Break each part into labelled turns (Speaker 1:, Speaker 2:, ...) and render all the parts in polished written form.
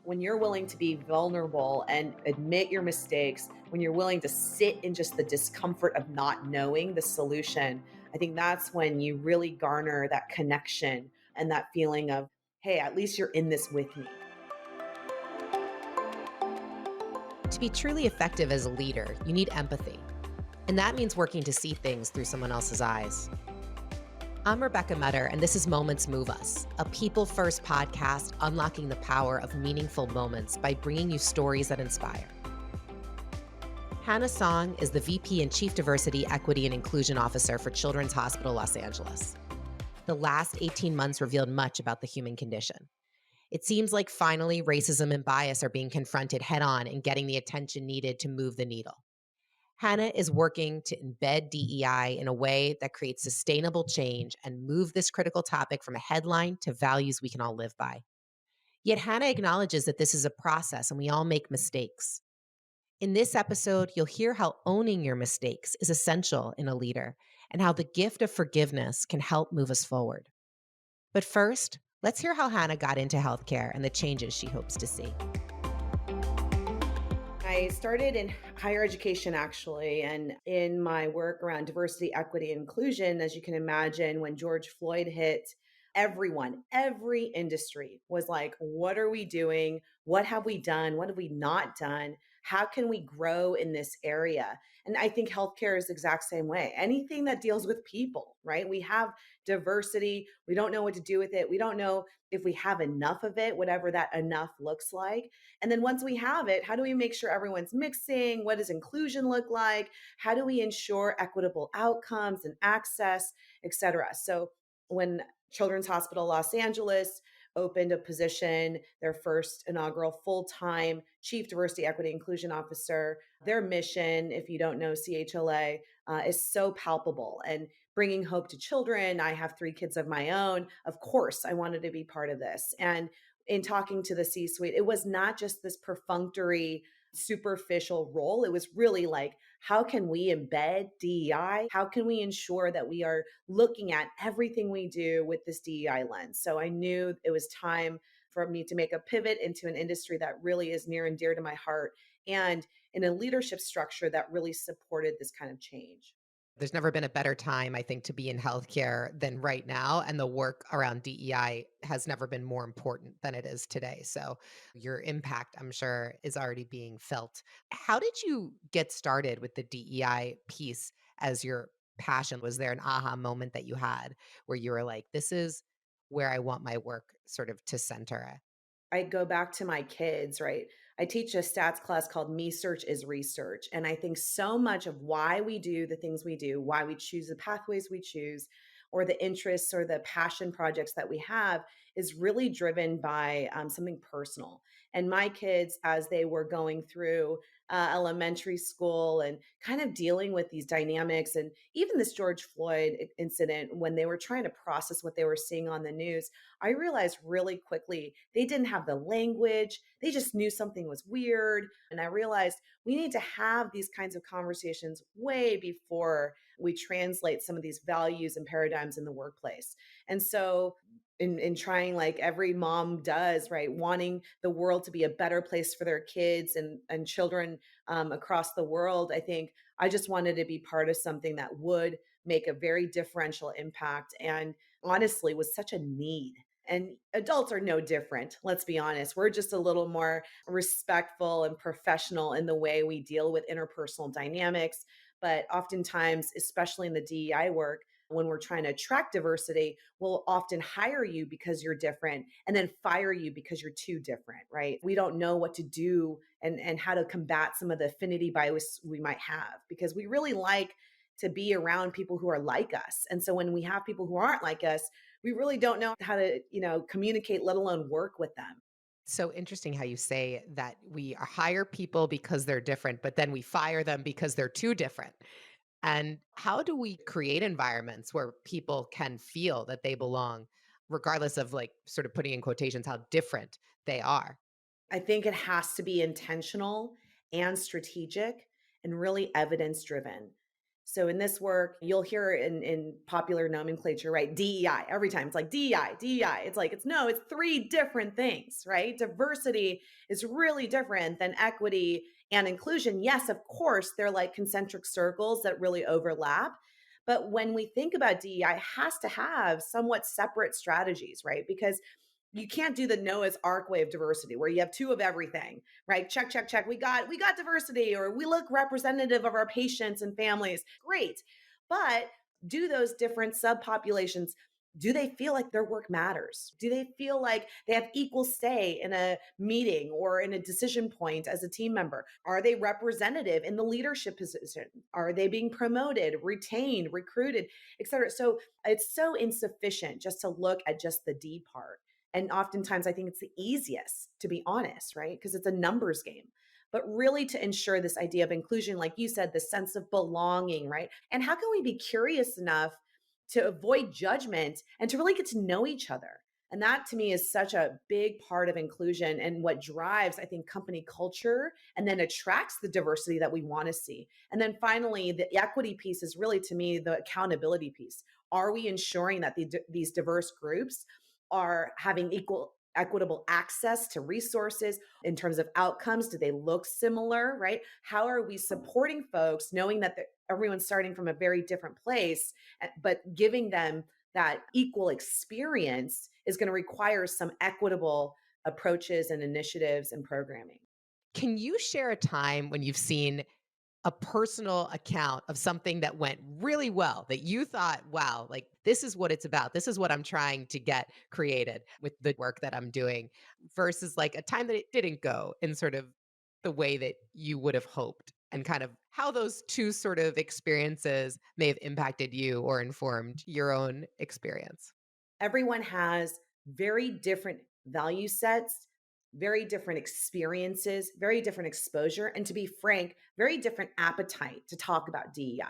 Speaker 1: When you're willing to be vulnerable and admit your mistakes, when you're willing to sit in just the discomfort of not knowing the solution, I think that's when you really garner that connection and that feeling of, hey, at least you're in this with me.
Speaker 2: To be truly effective as a leader, you need empathy. And that means working to see things through someone else's eyes. I'm Rebecca Metter, and this is Moments Move Us, a people-first podcast unlocking the power of meaningful moments by bringing you stories that inspire. Hanna Song is the VP and Chief Diversity, Equity, and Inclusion Officer for Children's Hospital Los Angeles. The last 18 months revealed much about the human condition. It seems like finally racism and bias are being confronted head-on and getting the attention needed to move the needle. Hanna is working to embed DEI in a way that creates sustainable change and move this critical topic from a headline to values we can all live by. Yet Hanna acknowledges that this is a process and we all make mistakes. In this episode, you'll hear how owning your mistakes is essential in a leader and how the gift of forgiveness can help move us forward. But first, let's hear how Hanna got into healthcare and the changes she hopes to see.
Speaker 1: I started in higher education, actually, and in my work around diversity, equity, and inclusion. As you can imagine, when George Floyd hit, everyone, every industry was like, what are we doing? What have we done? What have we not done? How can we grow in this area? And I think healthcare is the exact same way. Anything that deals with people, right? We have diversity. We don't know what to do with it. We don't know if we have enough of it, whatever that enough looks like. And then once we have it, how do we make sure everyone's mixing? What does inclusion look like? How do we ensure equitable outcomes and access, et cetera? So when Children's Hospital Los Angeles opened a position, their first inaugural full-time Chief Diversity, Equity, Inclusion Officer, their mission, if you don't know CHLA, is so palpable and bringing hope to children. I have 3 kids of my own. Of course, I wanted to be part of this. And in talking to the C-suite, it was not just this perfunctory, superficial role. It was really like, how can we embed DEI? How can we ensure that we are looking at everything we do with this DEI lens? So I knew it was time for me to make a pivot into an industry that really is near and dear to my heart and in a leadership structure that really supported this kind of change.
Speaker 2: There's never been a better time, I think, to be in healthcare than right now. And the work around DEI has never been more important than it is today. So your impact, I'm sure, is already being felt. How did you get started with the DEI piece as your passion? Was there an aha moment that you had where you were like, this is where I want my work sort of to center?
Speaker 1: I go back to my kids, right? I teach a stats class called Me Search is Research. And I think so much of why we do the things we do, why we choose the pathways we choose, or the interests or the passion projects that we have is really driven by something personal. And my kids, as they were going through elementary school and kind of dealing with these dynamics, and even this George Floyd incident, when they were trying to process what they were seeing on the news, I realized really quickly they didn't have the language. They just knew something was weird. And I realized we need to have these kinds of conversations way before we translate some of these values and paradigms in the workplace. And so, in trying like every mom does, right, wanting the world to be a better place for their kids and children across the world, I think I just wanted to be part of something that would make a very differential impact and honestly was such a need. And adults are no different. Let's be honest. We're just a little more respectful and professional in the way we deal with interpersonal dynamics. But oftentimes, especially in the DEI work, when we're trying to attract diversity, we'll often hire you because you're different and then fire you because you're too different, right? We don't know what to do and how to combat some of the affinity bias we might have because we really like to be around people who are like us. And so when we have people who aren't like us, we really don't know how to, communicate, let alone work with them.
Speaker 2: So interesting how you say that we hire people because they're different, but then we fire them because they're too different. And how do we create environments where people can feel that they belong, regardless of like sort of putting in quotations how different they are?
Speaker 1: I think it has to be intentional and strategic and really evidence driven. So in this work, you'll hear in popular nomenclature, right? DEI every time. It's like DEI, DEI. It's like, it's three different things, right? Diversity is really different than equity and inclusion. Yes, of course, they're like concentric circles that really overlap. But when we think about DEI, it has to have somewhat separate strategies, right? Because you can't do the Noah's Ark way of diversity where you have two of everything, right? Check, check, check. We got diversity, or we look representative of our patients and families. Great. But do those different subpopulations, do they feel like their work matters? Do they feel like they have equal say in a meeting or in a decision point as a team member? Are they representative in the leadership position? Are they being promoted, retained, recruited, et cetera? So it's so insufficient just to look at just the D part. And oftentimes, I think it's the easiest, to be honest, right? Because it's a numbers game. But really, to ensure this idea of inclusion, like you said, the sense of belonging, right? And how can we be curious enough to avoid judgment and to really get to know each other? And that to me is such a big part of inclusion and what drives, I think, company culture and then attracts the diversity that we want to see. And then finally, the equity piece is really, to me, the accountability piece. Are we ensuring that these diverse groups are having equitable access to resources in terms of outcomes? Do they look similar, right? How are we supporting folks knowing that everyone's starting from a very different place, but giving them that equal experience is going to require some equitable approaches and initiatives and programming.
Speaker 2: Can you share a time when you've seen a personal account of something that went really well that you thought, wow, like this is what it's about. This is what I'm trying to get created with the work that I'm doing versus like a time that it didn't go in sort of the way that you would have hoped and kind of how those two sort of experiences may have impacted you or informed your own experience?
Speaker 1: Everyone has very different value sets, very different experiences, very different exposure, and to be frank, very different appetite to talk about DEI.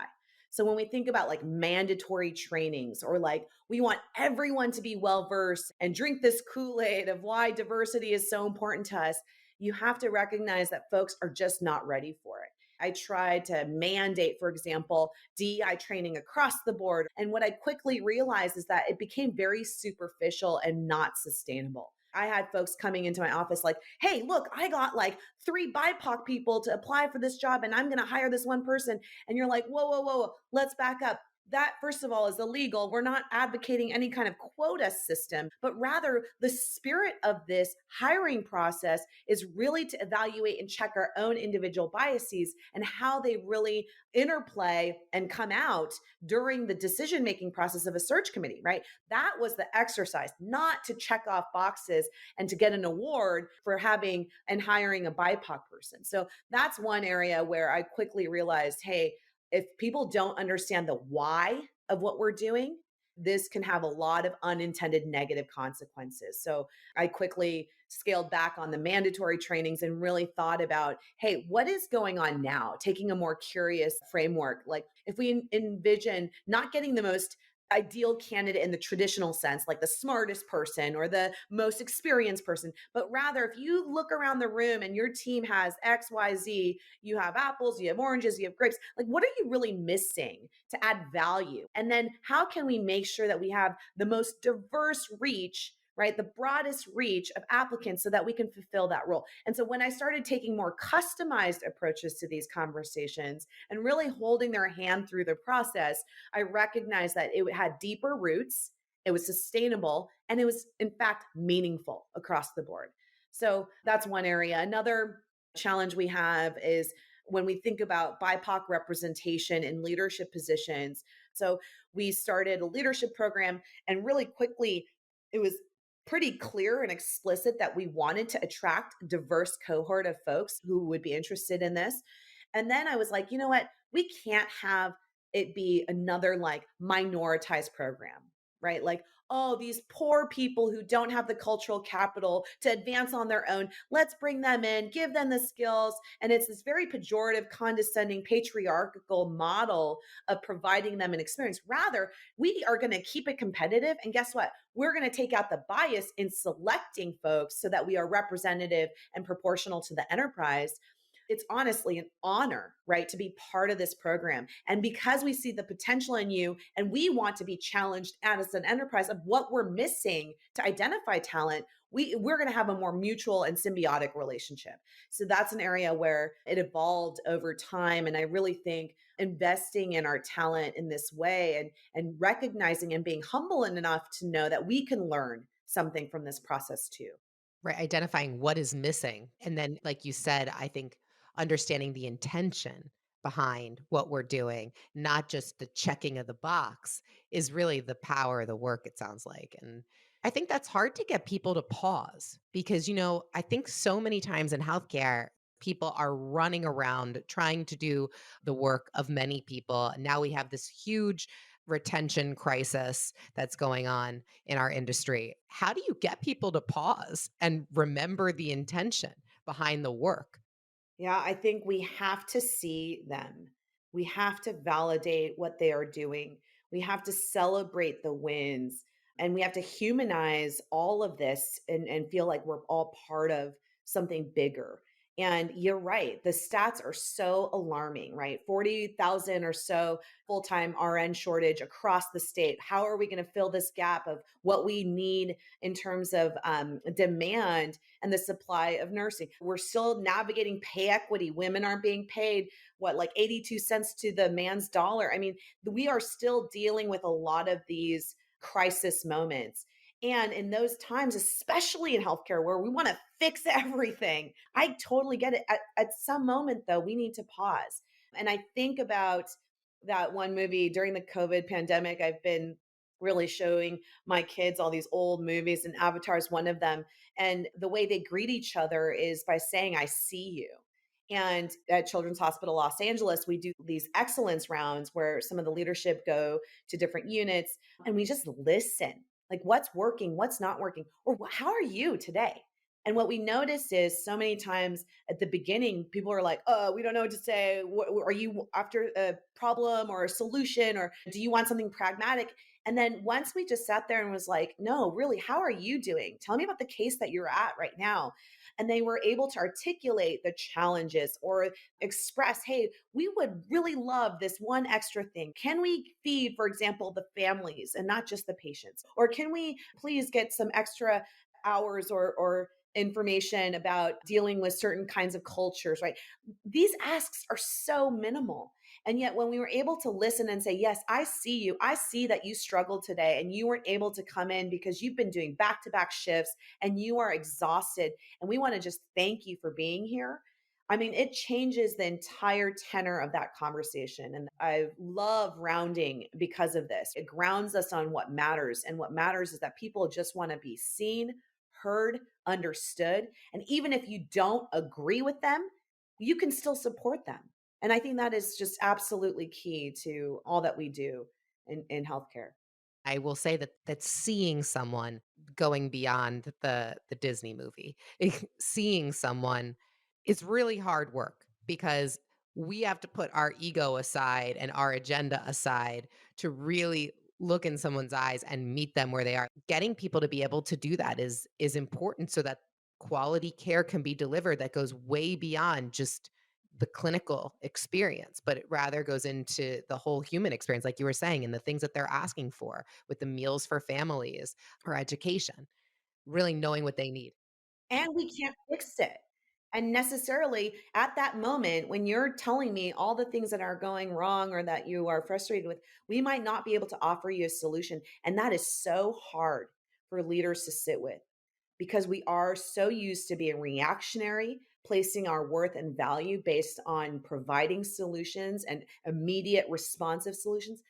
Speaker 1: So when we think about like mandatory trainings or like we want everyone to be well versed and drink this Kool-Aid of why diversity is so important to us, you have to recognize that folks are just not ready for it. I tried to mandate, for example, DEI training across the board. And what I quickly realized is that it became very superficial and not sustainable. I had folks coming into my office like, hey, look, I got like three BIPOC people to apply for this job and I'm going to hire this one person. And you're like, whoa, whoa, whoa, let's back up. That, first of all, is illegal. We're not advocating any kind of quota system, but rather the spirit of this hiring process is really to evaluate and check our own individual biases and how they really interplay and come out during the decision making process of a search committee, right? That was the exercise, not to check off boxes and to get an award for having and hiring a BIPOC person. So that's one area where I quickly realized, hey, if people don't understand the why of what we're doing, this can have a lot of unintended negative consequences. So I quickly scaled back on the mandatory trainings and really thought about, hey, what is going on now? Taking a more curious framework. Like if we envision not getting the most ideal candidate in the traditional sense, like the smartest person or the most experienced person, but rather if you look around the room and your team has XYZ, you have apples, you have oranges, you have grapes, like what are you really missing to add value? And then how can we make sure that we have the most diverse reach, right? The broadest reach of applicants so that we can fulfill that role. And so when I started taking more customized approaches to these conversations and really holding their hand through the process, I recognized that it had deeper roots, it was sustainable, and it was, in fact, meaningful across the board. So that's one area. Another challenge we have is when we think about BIPOC representation in leadership positions. So we started a leadership program, and really quickly, it was pretty clear and explicit that we wanted to attract a diverse cohort of folks who would be interested in this. And then I was like, you know what? We can't have it be another like minoritized program, right? Like, oh, these poor people who don't have the cultural capital to advance on their own, let's bring them in, give them the skills. And it's this very pejorative, condescending, patriarchal model of providing them an experience. Rather, we are going to keep it competitive. And guess what? We're going to take out the bias in selecting folks so that we are representative and proportional to the enterprise. It's honestly an honor, right, to be part of this program. And because we see the potential in you and we want to be challenged as an enterprise of what we're missing to identify talent, we're going to have a more mutual and symbiotic relationship. So that's an area where it evolved over time. And I really think investing in our talent in this way and recognizing and being humble enough to know that we can learn something from this process too.
Speaker 2: Right, identifying what is missing, and then, like you said, I think understanding the intention behind what we're doing, not just the checking of the box, is really the power of the work, it sounds like, and I think that's hard to get people to pause because, I think so many times in healthcare, people are running around trying to do the work of many people, and now we have this huge retention crisis that's going on in our industry. How do you get people to pause and remember the intention behind the work?
Speaker 1: Yeah, I think we have to see them. We have to validate what they are doing. We have to celebrate the wins and we have to humanize all of this and feel like we're all part of something bigger. And you're right, the stats are so alarming, right? 40,000 or so full time RN shortage across the state. How are we going to fill this gap of what we need in terms of demand and the supply of nursing? We're still navigating pay equity. Women aren't being paid what, like 82 cents to the man's dollar. I mean, we are still dealing with a lot of these crisis moments. And in those times, especially in healthcare where we want to fix everything, I totally get it. At some moment, though, we need to pause. And I think about that one movie during the COVID pandemic. I've been really showing my kids all these old movies, and Avatar is one of them. And the way they greet each other is by saying, I see you. And at Children's Hospital Los Angeles, we do these excellence rounds where some of the leadership go to different units and we just listen, like what's working, what's not working, or how are you today? And what we notice is so many times at the beginning, people are like, oh, we don't know what to say. Are you after a problem or a solution? Or do you want something pragmatic? And then once we just sat there and was like, no, really, how are you doing? Tell me about the case that you're at right now. And they were able to articulate the challenges or express, hey, we would really love this one extra thing. Can we feed, for example, the families and not just the patients? Or can we please get some extra hours or information about dealing with certain kinds of cultures, right? These asks are so minimal. And yet, when we were able to listen and say, yes, I see you, I see that you struggled today and you weren't able to come in because you've been doing back to back shifts and you are exhausted. And we want to just thank you for being here. I mean, it changes the entire tenor of that conversation. And I love rounding because of this. It grounds us on what matters. And what matters is that people just want to be seen, heard, understood. And even if you don't agree with them, you can still support them. And I think that is just absolutely key to all that we do in healthcare.
Speaker 2: I will say that seeing someone going beyond the Disney movie, seeing someone is really hard work because we have to put our ego aside and our agenda aside to really look in someone's eyes and meet them where they are. Getting people to be able to do that is important so that quality care can be delivered that goes way beyond just the clinical experience, but it rather goes into the whole human experience, like you were saying, and the things that they're asking for with the meals for families or education, really knowing what they need.
Speaker 1: And we can't fix it. And necessarily at that moment, when you're telling me all the things that are going wrong or that you are frustrated with, we might not be able to offer you a solution. And that is so hard for leaders to sit with because we are so used to being reactionary, placing our worth and value based on providing solutions and immediate responsive solutions.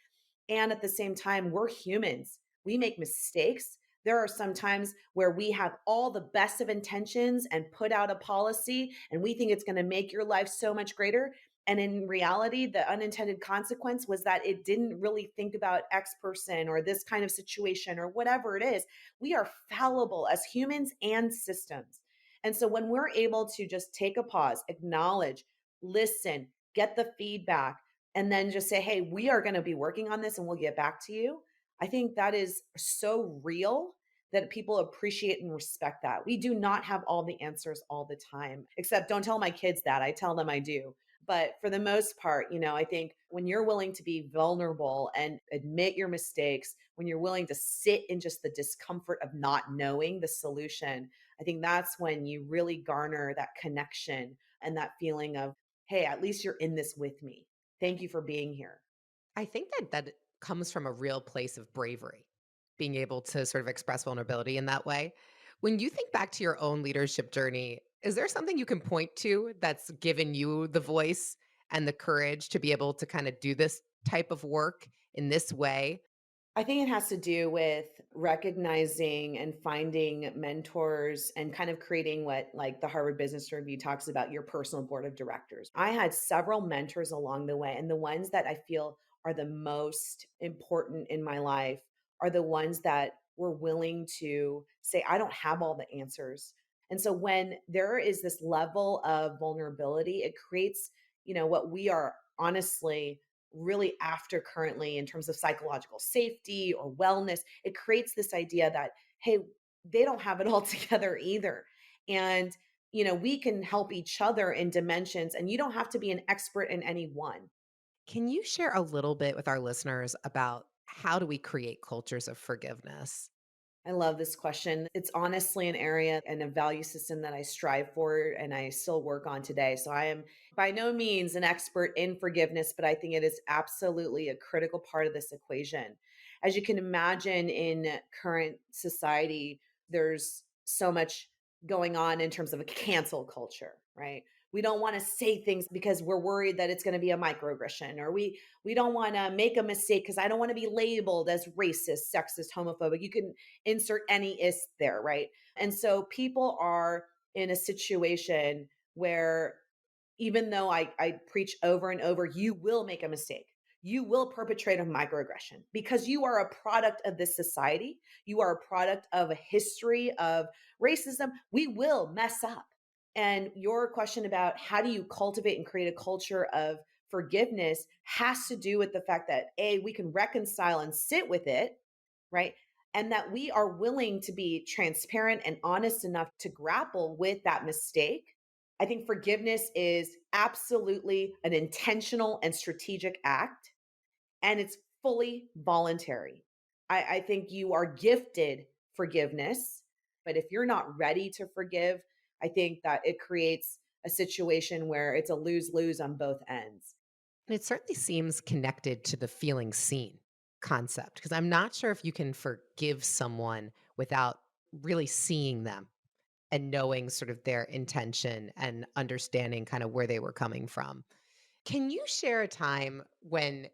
Speaker 1: And at the same time, we're humans. We make mistakes. There are some times where we have all the best of intentions and put out a policy, and we think it's going to make your life so much greater. And in reality, the unintended consequence was that it didn't really think about X person or this kind of situation or whatever it is. We are fallible as humans and systems. And so when we're able to just take a pause, acknowledge, listen, get the feedback, and then just say, hey, we are going to be working on this and we'll get back to you. I think that is so real that people appreciate and respect that. We do not have all the answers all the time, except don't tell my kids that. I tell them I do. But for the most part, I think when you're willing to be vulnerable and admit your mistakes, when you're willing to sit in just the discomfort of not knowing the solution, I think that's when you really garner that connection and that feeling of, hey, at least you're in this with me. Thank you for being here.
Speaker 2: I think that comes from a real place of bravery, being able to sort of express vulnerability in that way. When you think back to your own leadership journey, is there something you can point to that's given you the voice and the courage to be able to kind of do this type of work in this way?
Speaker 1: I think it has to do with recognizing and finding mentors and kind of creating what like the Harvard Business Review talks about your personal board of directors. I had several mentors along the way, and the ones that I feel are the most important in my life are the ones that were willing to say, I don't have all the answers. And so when there is this level of vulnerability, it creates, what we are honestly really after currently in terms of psychological safety or wellness. It creates this idea that, hey, they don't have it all together either. And, we can help each other in dimensions, and you don't have to be an expert in any one.
Speaker 2: Can you share a little bit with our listeners about how do we create cultures of forgiveness?
Speaker 1: I love this question. It's honestly an area and a value system that I strive for and I still work on today. So I am by no means an expert in forgiveness, but I think it is absolutely a critical part of this equation. As you can imagine, in current society, there's so much going on in terms of a cancel culture, right? We don't want to say things because we're worried that it's going to be a microaggression, or we don't want to make a mistake because I don't want to be labeled as racist, sexist, homophobic. You can insert any is there, right? And so people are in a situation where even though I preach over and over, you will make a mistake. You will perpetrate a microaggression because you are a product of this society. You are a product of a history of racism. We will mess up. And your question about how do you cultivate and create a culture of forgiveness has to do with the fact that A, we can reconcile and sit with it, right? And that we are willing to be transparent and honest enough to grapple with that mistake. I think forgiveness is absolutely an intentional and strategic act, and it's fully voluntary. I think you are gifted forgiveness, but if you're not ready to forgive, I think that it creates a situation where it's a lose lose on both ends.
Speaker 2: And it certainly seems connected to the feeling seen concept, because I'm not sure if you can forgive someone without really seeing them and knowing sort of their intention and understanding kind of where they were coming from. Can you share a time when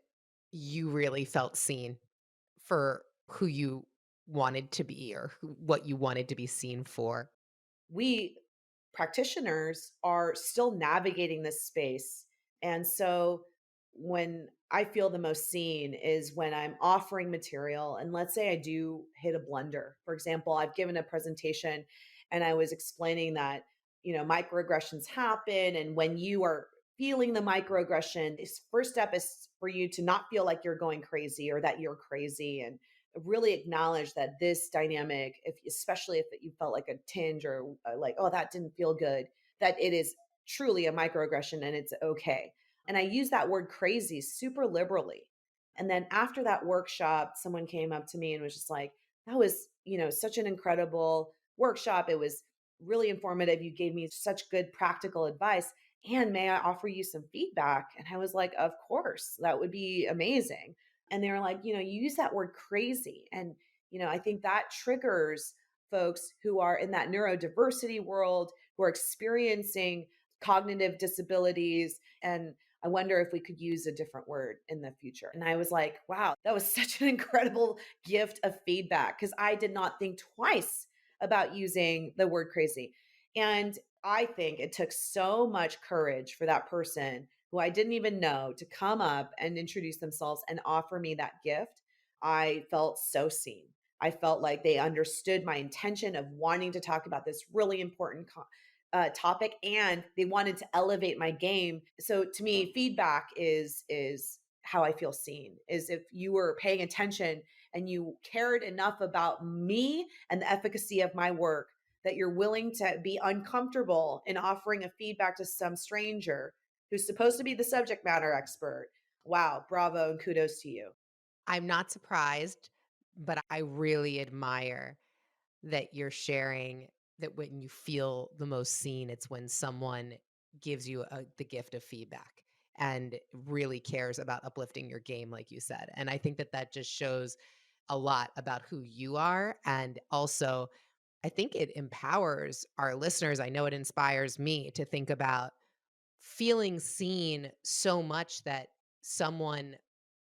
Speaker 2: you really felt seen for who you wanted to be or what you wanted to be seen for?
Speaker 1: We practitioners are still navigating this space. And so when I feel the most seen is when I'm offering material. And let's say I do hit a blunder. For example, I've given a presentation and I was explaining that, microaggressions happen. And when you are feeling the microaggression, this first step is for you to not feel like you're going crazy or that you're crazy. And really acknowledge that this dynamic, if especially if you felt like a tinge or like, oh, that didn't feel good, that it is truly a microaggression and it's okay. And I use that word crazy super liberally. And then after that workshop, someone came up to me and was just like, that was, such an incredible workshop. It was really informative. You gave me such good practical advice. And may I offer you some feedback? And I was like, of course, that would be amazing. And they were like, you use that word crazy. And, I think that triggers folks who are in that neurodiversity world, who are experiencing cognitive disabilities. And I wonder if we could use a different word in the future. And I was like, wow, that was such an incredible gift of feedback because I did not think twice about using the word crazy. And I think it took so much courage for that person who I didn't even know to come up and introduce themselves and offer me that gift. I felt so seen. I felt like they understood my intention of wanting to talk about this really important topic, and they wanted to elevate my game. So to me, feedback is how I feel seen. Is if you were paying attention and you cared enough about me and the efficacy of my work that you're willing to be uncomfortable in offering a feedback to some stranger who's supposed to be the subject matter expert. Wow, bravo and kudos to you.
Speaker 2: I'm not surprised, but I really admire that you're sharing that when you feel the most seen, it's when someone gives you the gift of feedback and really cares about uplifting your game, like you said. And I think that that just shows a lot about who you are. And also, I think it empowers our listeners. I know it inspires me to think about feeling seen so much that someone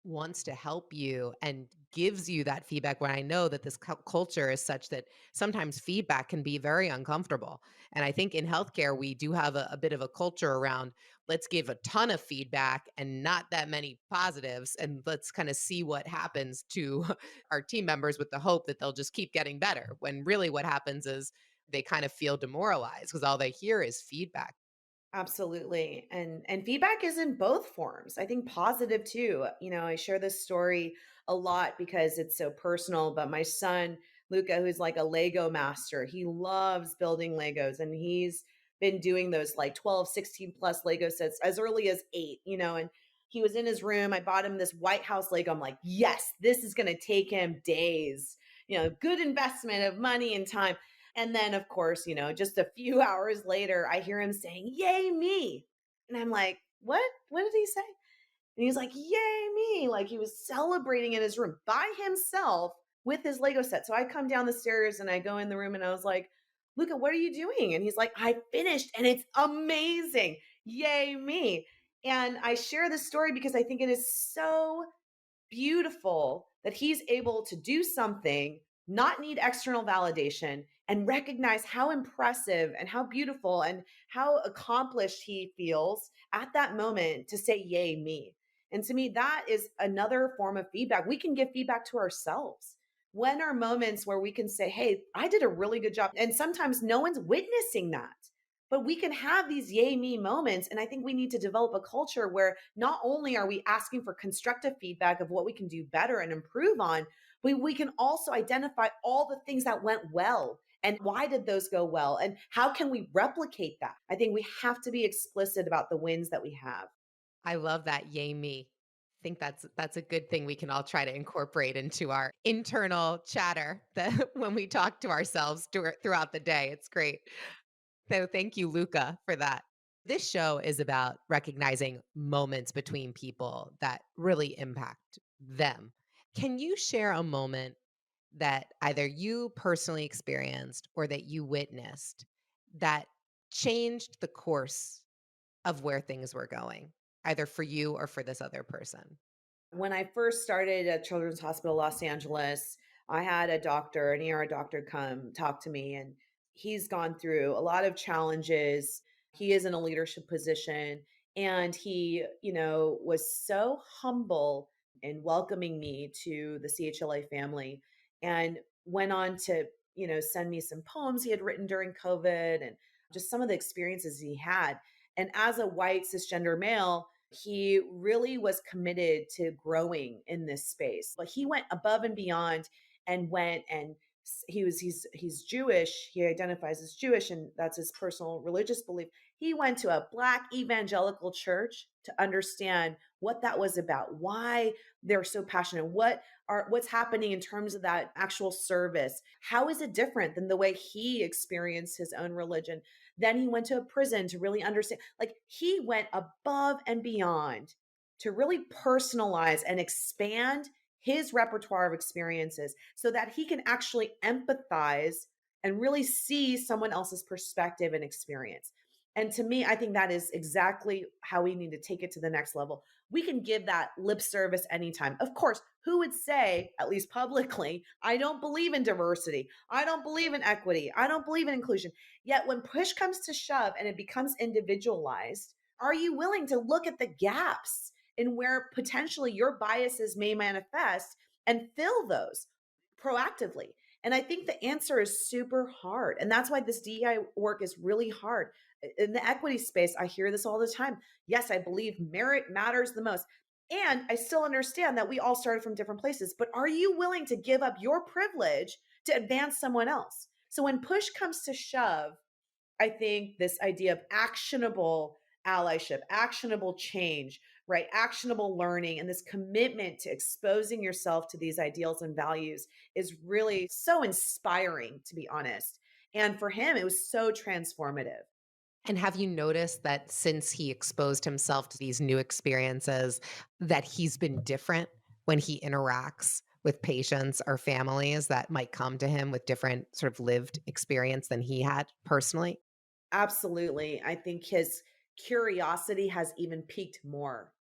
Speaker 2: wants to help you and gives you that feedback when I know that this culture is such that sometimes feedback can be very uncomfortable. And I think in healthcare, we do have a bit of a culture around let's give a ton of feedback and not that many positives. And let's kind of see what happens to our team members with the hope that they'll just keep getting better. When really what happens is they kind of feel demoralized because all they hear is feedback.
Speaker 1: Absolutely. And feedback is in both forms. I think positive too. You know, I share this story a lot because it's so personal, but my son Luca, who's like a Lego master, he loves building Legos and he's been doing those like 12, 16 plus Lego sets as early as 8, you know, and he was in his room. I bought him this White House Lego. I'm like, "Yes, this is going to take him days." You know, good investment of money and time. And then, of course, you know, just a few hours later, I hear him saying, "Yay, me." And I'm like, "What? What did he say?" And he's like, "Yay, me." Like he was celebrating in his room by himself with his Lego set. So I come down the stairs and I go in the room and I was like, "Luca, what are you doing?" And he's like, "I finished and it's amazing. Yay, me." And I share this story because I think it is so beautiful that he's able to do something, not need external validation, and recognize how impressive and how beautiful and how accomplished he feels at that moment to say, "Yay, me." And to me, that is another form of feedback. We can give feedback to ourselves. When are moments where we can say, "Hey, I did a really good job?" And sometimes no one's witnessing that. But we can have these yay me moments. And I think we need to develop a culture where not only are we asking for constructive feedback of what we can do better and improve on, but we can also identify all the things that went well and why did those go well and how can we replicate that. I think we have to be explicit about the wins that we have.
Speaker 2: I love that, "Yay me." I think that's a good thing we can all try to incorporate into our internal chatter that when we talk to ourselves throughout the day. It's great. So thank you, Luca, for that. This show is about recognizing moments between people that really impact them. Can you share a moment that either you personally experienced or that you witnessed that changed the course of where things were going, either for you or for this other person?
Speaker 1: When I first started at Children's Hospital Los Angeles, I had a doctor, an ER doctor, come talk to me, and he's gone through a lot of challenges. He is in a leadership position, and he, you know, was so humble in welcoming me to the CHLA family and went on to, you know, send me some poems he had written during COVID and just some of the experiences he had. And as a white cisgender male, he really was committed to growing in this space. But he went above and beyond and went and he's Jewish. He identifies as Jewish and that's his personal religious belief. He went to a black evangelical church to understand what that was about, why they're so passionate, what's happening in terms of that actual service. How is it different than the way he experienced his own religion? Then he went to a prison to really understand. Like he went above and beyond to really personalize and expand his repertoire of experiences so that he can actually empathize and really see someone else's perspective and experience. And to me, I think that is exactly how we need to take it to the next level. We can give that lip service anytime. Of course, who would say, at least publicly, "I don't believe in diversity. I don't believe in equity. I don't believe in inclusion." Yet when push comes to shove and it becomes individualized, are you willing to look at the gaps in where potentially your biases may manifest and fill those proactively? And I think the answer is super hard. And that's why this DEI work is really hard. In the equity space, I hear this all the time. Yes, I believe merit matters the most. And I still understand that we all started from different places, but are you willing to give up your privilege to advance someone else? So when push comes to shove, I think this idea of actionable allyship, actionable change, right? Actionable learning, and this commitment to exposing yourself to these ideals and values is really so inspiring, to be honest. And for him, it was so transformative.
Speaker 2: And have you noticed that since he exposed himself to these new experiences, that he's been different when he interacts with patients or families that might come to him with different sort of lived experience than he had personally?
Speaker 1: Absolutely. I think his curiosity has even peaked more.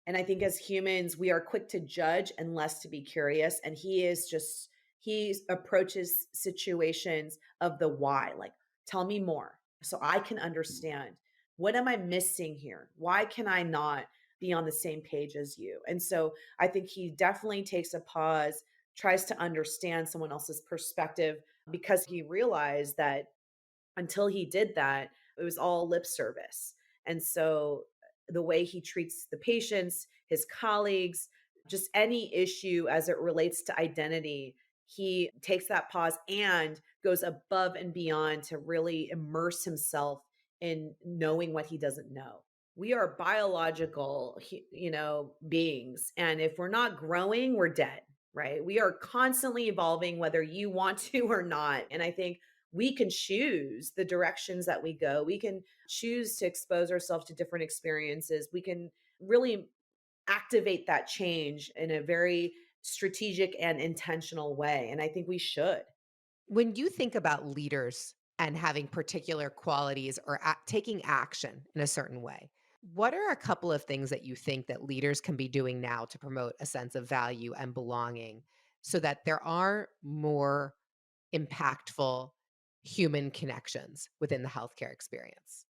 Speaker 1: And I think as humans, we are quick to judge and less to be curious. And he is just, he approaches situations of the why, like, tell me more so I can understand. What am I missing here? Why can I not be on the same page as you? And so I think he definitely takes a pause, tries to understand someone else's perspective because he realized that until he did that, it was all lip service. And so the way he treats the patients, his colleagues, just any issue as it relates to identity, he takes that pause and goes above and beyond to really immerse himself in knowing what he doesn't know. We are biological, beings, and if we're not growing, we're dead, right? We are constantly evolving whether you want to or not. And I think we can choose the directions that we go. We can choose to expose ourselves to different experiences. We can really activate that change in a very strategic and intentional way. And I think we should.
Speaker 2: When you think about leaders and having particular qualities or taking action in a certain way, what are a couple of things that you think that leaders can be doing now to promote a sense of value and belonging so that there are more impactful human connections within the healthcare experience?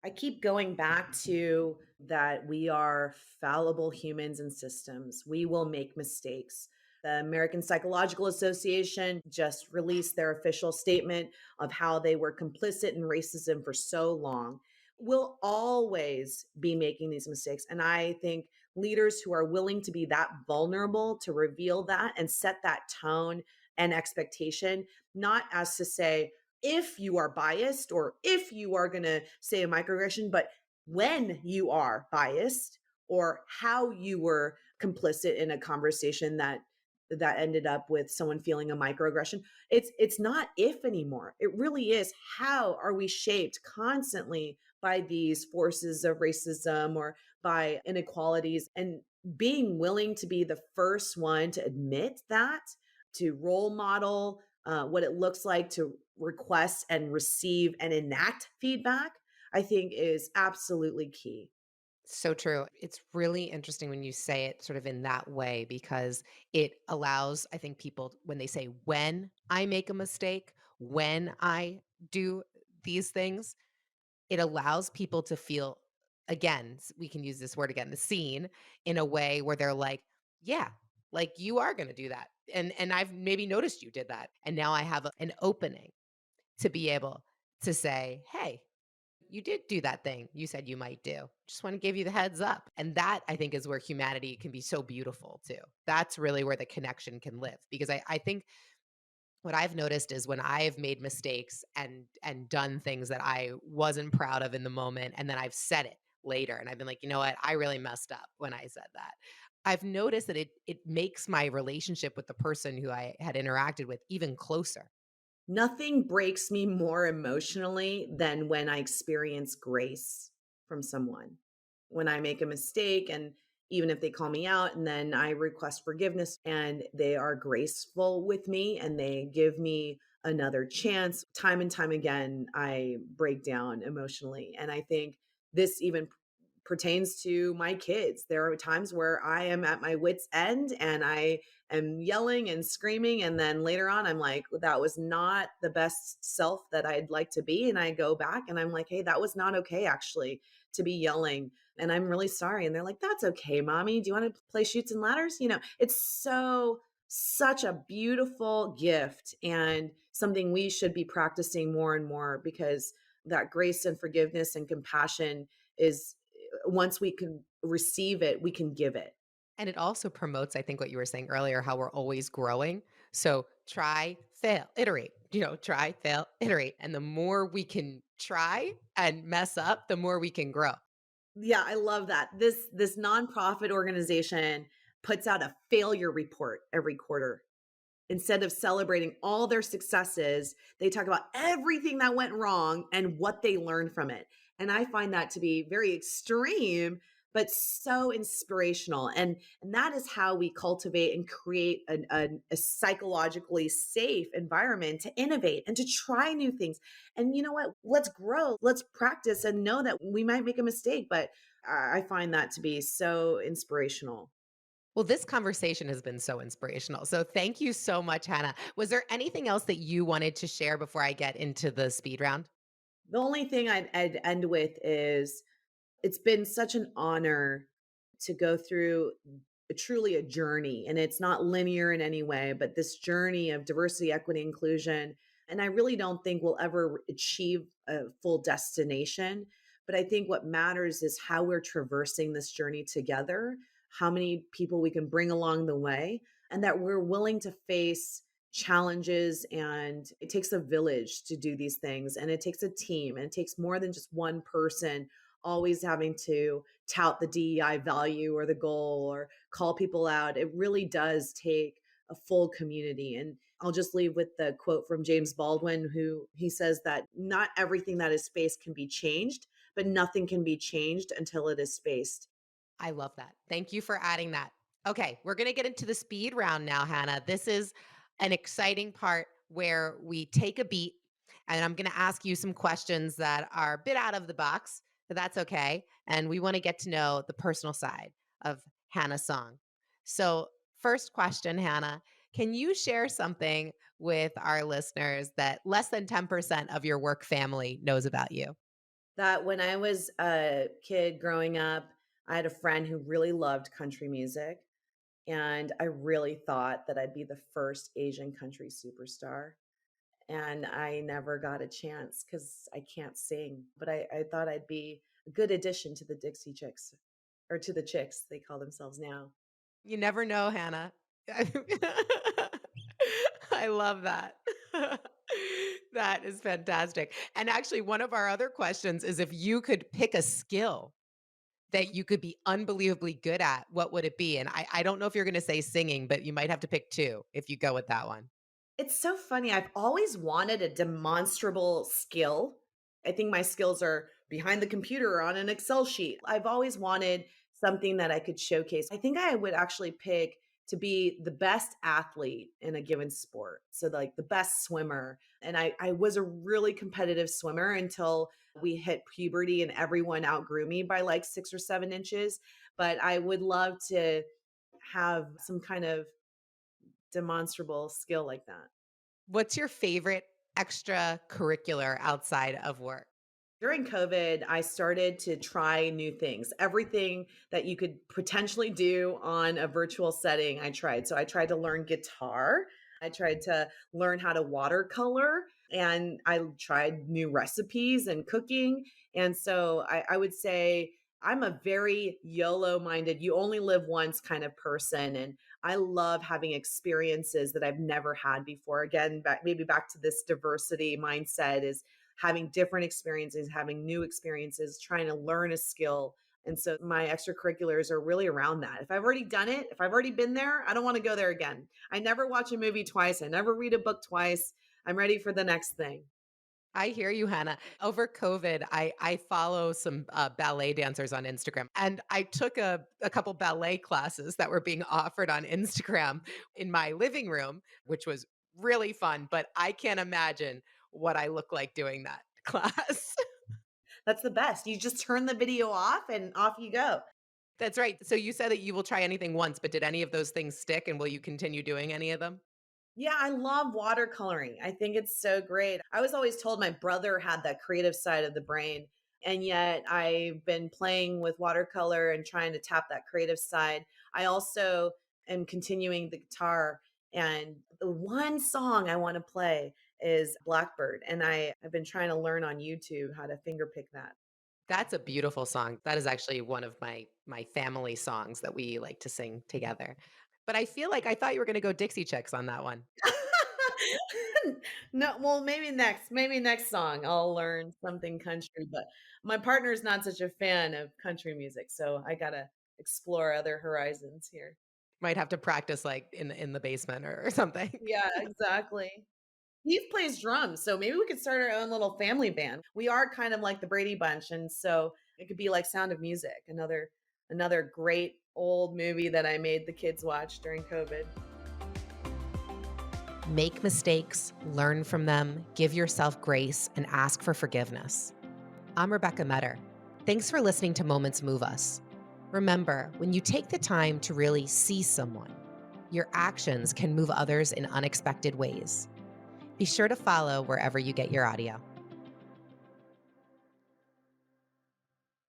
Speaker 1: I keep going back to that we are fallible humans and systems. We will make mistakes. The American Psychological Association just released their official statement of how they were complicit in racism for so long. We'll always be making these mistakes. And I think leaders who are willing to be that vulnerable to reveal that and set that tone and expectation, not as to say, if you are biased or if you are going to say a microaggression, but when you are biased or how you were complicit in a conversation that ended up with someone feeling a microaggression. It's not if anymore. It really is how are we shaped constantly by these forces of racism or by inequalities, and being willing to be the first one to admit that, to role model what it looks like to request and receive and enact feedback, I think is absolutely key.
Speaker 2: So true. It's really interesting when you say it sort of in that way because it allows, I think, people when they say, when I make a mistake, when I do these things, it allows people to feel, again, we can use this word again, the seen in a way where they're like, yeah, like you are going to do that. And I've maybe noticed you did that. And now I have an opening to be able to say, hey, you did do that thing you said you might do. Just want to give you the heads up. And that I think is where humanity can be so beautiful too. That's really where the connection can live. Because I think what I've noticed is when I've made mistakes and done things that I wasn't proud of in the moment, and then I've said it later and I've been like, you know what, I really messed up when I said that. I've noticed that it makes my relationship with the person who I had interacted with even closer.
Speaker 1: Nothing breaks me more emotionally than when I experience grace from someone. When I make a mistake, and even if they call me out and then I request forgiveness and they are graceful with me and they give me another chance, time and time again, I break down emotionally. And I think this even pertains to my kids. There are times where I am at my wits' end and I am yelling and screaming. And then later on, I'm like, that was not the best self that I'd like to be. And I go back and I'm like, hey, that was not okay, actually, to be yelling. And I'm really sorry. And they're like, that's okay, mommy. Do you want to play shoots and ladders? It's such a beautiful gift and something we should be practicing more and more, because that grace and forgiveness and compassion is, once we can receive it, we can give it.
Speaker 2: And it also promotes, I think, what you were saying earlier, how we're always growing. So try, fail, iterate, try, fail, iterate. And the more we can try and mess up, the more we can grow.
Speaker 1: Yeah, I love that. This nonprofit organization puts out a failure report every quarter. Instead of celebrating all their successes, they talk about everything that went wrong and what they learned from it. And I find that to be very extreme, but so inspirational. And that is how we cultivate and create a psychologically safe environment to innovate and to try new things. And you know what? Let's grow, let's practice and know that we might make a mistake, but I find that to be so inspirational.
Speaker 2: Well, this conversation has been so inspirational. So thank you so much, Hannah. Was there anything else that you wanted to share before I get into the speed round?
Speaker 1: The only thing I'd end with is it's been such an honor to go through truly a journey, and it's not linear in any way, but this journey of diversity, equity, inclusion. And I really don't think we'll ever achieve a full destination, but I think what matters is how we're traversing this journey together, how many people we can bring along the way, and that we're willing to face challenges. And it takes a village to do these things, and it takes a team, and it takes more than just one person always having to tout the DEI value or the goal or call people out. It really does take a full community. And I'll just leave with the quote from James Baldwin, who he says that not everything that is spaced can be changed, but nothing can be changed until it is spaced.
Speaker 2: I love that. Thank you for adding that. Okay, we're going to get into the speed round now, Hannah. This is an exciting part where we take a beat and I'm going to ask you some questions that are a bit out of the box, but that's okay. And we want to get to know the personal side of Hannah Song. So, first question, Hannah, can you share something with our listeners that less than 10% of your work family knows about you?
Speaker 1: That when I was a kid growing up, I had a friend who really loved country music. And I really thought that I'd be the first Asian country superstar. And I never got a chance because I can't sing. But I thought I'd be a good addition to the Dixie Chicks, or to the Chicks, they call themselves now.
Speaker 2: You never know, Hannah. I love that. That is fantastic. And actually, one of our other questions is if you could pick a skill that you could be unbelievably good at, what would it be? And I don't know if you're going to say singing, but you might have to pick two if you go with that one.
Speaker 1: It's so funny. I've always wanted a demonstrable skill. I think my skills are behind the computer or on an Excel sheet. I've always wanted something that I could showcase. I think I would actually pick to be the best athlete in a given sport. So, like the best swimmer. And I was a really competitive swimmer until we hit puberty and everyone outgrew me by like 6 or 7 inches. But I would love to have some kind of demonstrable skill like that.
Speaker 2: What's your favorite extracurricular outside of work?
Speaker 1: During COVID, I started to try new things. Everything that you could potentially do on a virtual setting, I tried. So I tried to learn guitar. I tried to learn how to watercolor, and I tried new recipes and cooking. And so I would say I'm a very YOLO minded, you only live once kind of person. And I love having experiences that I've never had before. Again, maybe back to this diversity mindset is having different experiences, having new experiences, trying to learn a skill. And so my extracurriculars are really around that. If I've already done it, if I've already been there, I don't want to go there again. I never watch a movie twice. I never read a book twice. I'm ready for the next thing.
Speaker 2: I hear you, Hannah. Over COVID, I follow some ballet dancers on Instagram, and I took a couple ballet classes that were being offered on Instagram in my living room, which was really fun. But I can't imagine what I look like doing that class.
Speaker 1: That's the best. You just turn the video off and off you go.
Speaker 2: That's right. So you said that you will try anything once, but did any of those things stick, and will you continue doing any of them?
Speaker 1: Yeah, I love watercoloring. I think it's so great. I was always told my brother had that creative side of the brain. And yet I've been playing with watercolor and trying to tap that creative side. I also am continuing the guitar. And the one song I want to play is Blackbird. And I've been trying to learn on YouTube how to finger pick that.
Speaker 2: That's a beautiful song. That is actually one of my family songs that we like to sing together. But I feel like I thought you were gonna go Dixie Chicks on that one.
Speaker 1: No, well, maybe next song I'll learn something country, but my partner's not such a fan of country music, so I gotta explore other horizons here.
Speaker 2: Might have to practice, like, in the basement or something.
Speaker 1: Yeah, exactly. He plays drums, so maybe we could start our own little family band. We are kind of like the Brady Bunch, and so it could be like Sound of Music, another great old movie that I made the kids watch during COVID.
Speaker 2: Make mistakes, learn from them, give yourself grace, and ask for forgiveness. I'm Rebecca Metter. Thanks for listening to Moments Move Us. Remember, when you take the time to really see someone, your actions can move others in unexpected ways. Be sure to follow wherever you get your audio.